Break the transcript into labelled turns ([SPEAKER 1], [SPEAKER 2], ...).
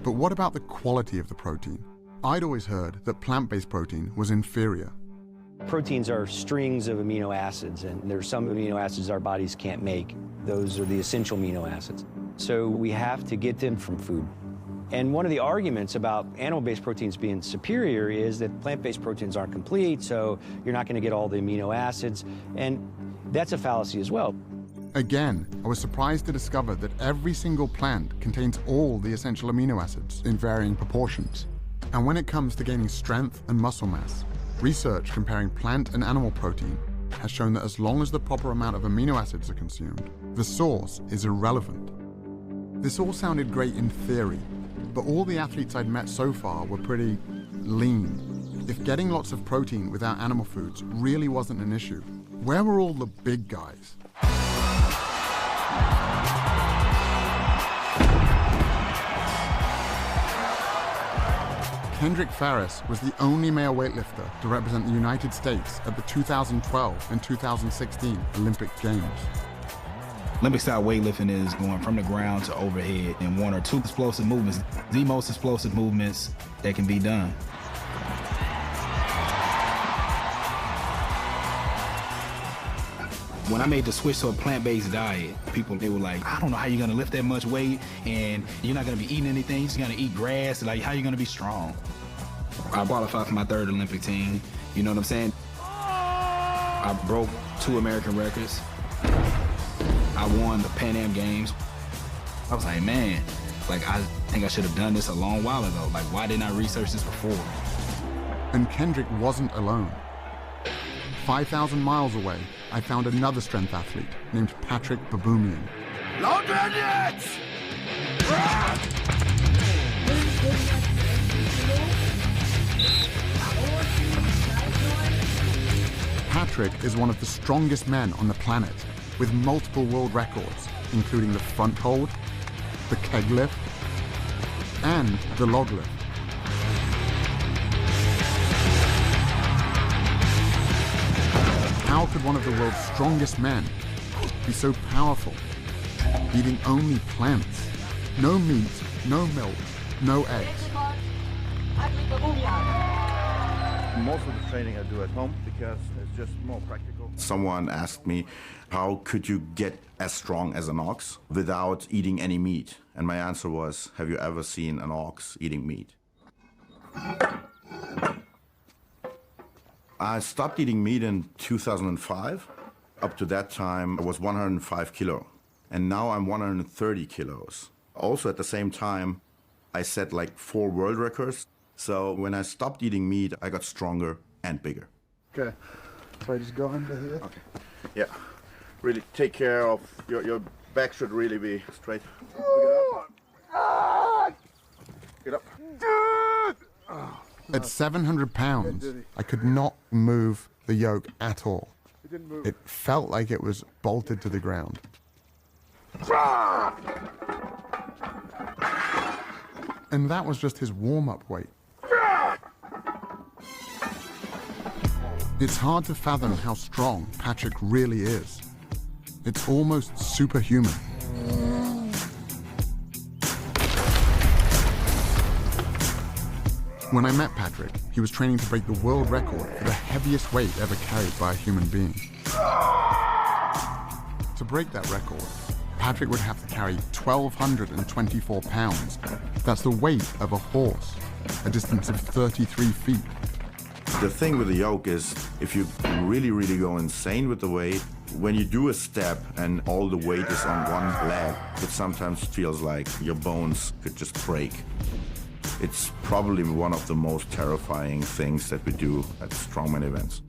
[SPEAKER 1] But what about the quality of the protein? I'd always heard that plant-based protein was inferior.
[SPEAKER 2] Proteins are strings of amino acids, and there's some amino acids our bodies can't make. Those are the essential amino acids. So we have to get them from food. And one of the arguments about animal-based proteins being superior is that plant-based proteins aren't complete, so you're not going to get all the amino acids, and that's a fallacy as well.
[SPEAKER 1] Again, I was surprised to discover that every single plant contains all the essential amino acids in varying proportions. And when it comes to gaining strength and muscle mass, research comparing plant and animal protein has shown that as long as the proper amount of amino acids are consumed, the source is irrelevant. This all sounded great in theory, but all the athletes I'd met so far were pretty lean. If getting lots of protein without animal foods really wasn't an issue, where were all the big guys? Kendrick Farris was the only male weightlifter to represent the United States at the 2012 and 2016 Olympic Games.
[SPEAKER 3] Olympic-style weightlifting is going from the ground to overhead in one or two explosive movements, the most explosive movements that can be done. When I made the switch to a plant-based diet, they were like, I don't know how you're gonna lift that much weight, and you're not gonna be eating anything, you're just gonna eat grass, like how are you gonna be strong? I qualified for my third Olympic team, you know what I'm saying? I broke 2 American records. I won the Pan Am Games. I was like, man, like I think I should have done this a long while ago. Like, why didn't I research this before?
[SPEAKER 1] And Kendrick wasn't alone. 5,000 miles away, I found another strength athlete named Patrik Baboumian. Patrik is one of the strongest men on the planet, with multiple world records, including the front hold, the keg lift, and the log lift. How could one of the world's strongest men be so powerful, eating only plants? No meat, no milk, no eggs.
[SPEAKER 4] Most of the training I do at home because it's just more practical.
[SPEAKER 5] Someone asked me, how could you get as strong as an ox without eating any meat? And my answer was, have you ever seen an ox eating meat? I stopped eating meat in 2005. Up to that time, I was 105 kilo. And now I'm 130 kilos. Also at the same time, I set like 4 world records. So when I stopped eating meat, I got stronger and bigger.
[SPEAKER 4] Okay, so I just go under here. Okay, yeah. Really take care of, your back should really be straight. Get up.
[SPEAKER 1] At 700 pounds, I could not move the yoke at all.
[SPEAKER 4] It didn't move.
[SPEAKER 1] It felt like it was bolted to the ground. And that was just his warm-up weight. It's hard to fathom how strong Patrik really is. It's almost superhuman. When I met Patrik, he was training to break the world record for the heaviest weight ever carried by a human being. To break that record, Patrik would have to carry 1,224 pounds. That's the weight of a horse, a distance of 33 feet.
[SPEAKER 5] The thing with the yoke is, if you really, really go insane with the weight, when you do a step and all the weight is on one leg, it sometimes feels like your bones could just break. It's probably one of the most terrifying things that we do at strongman events.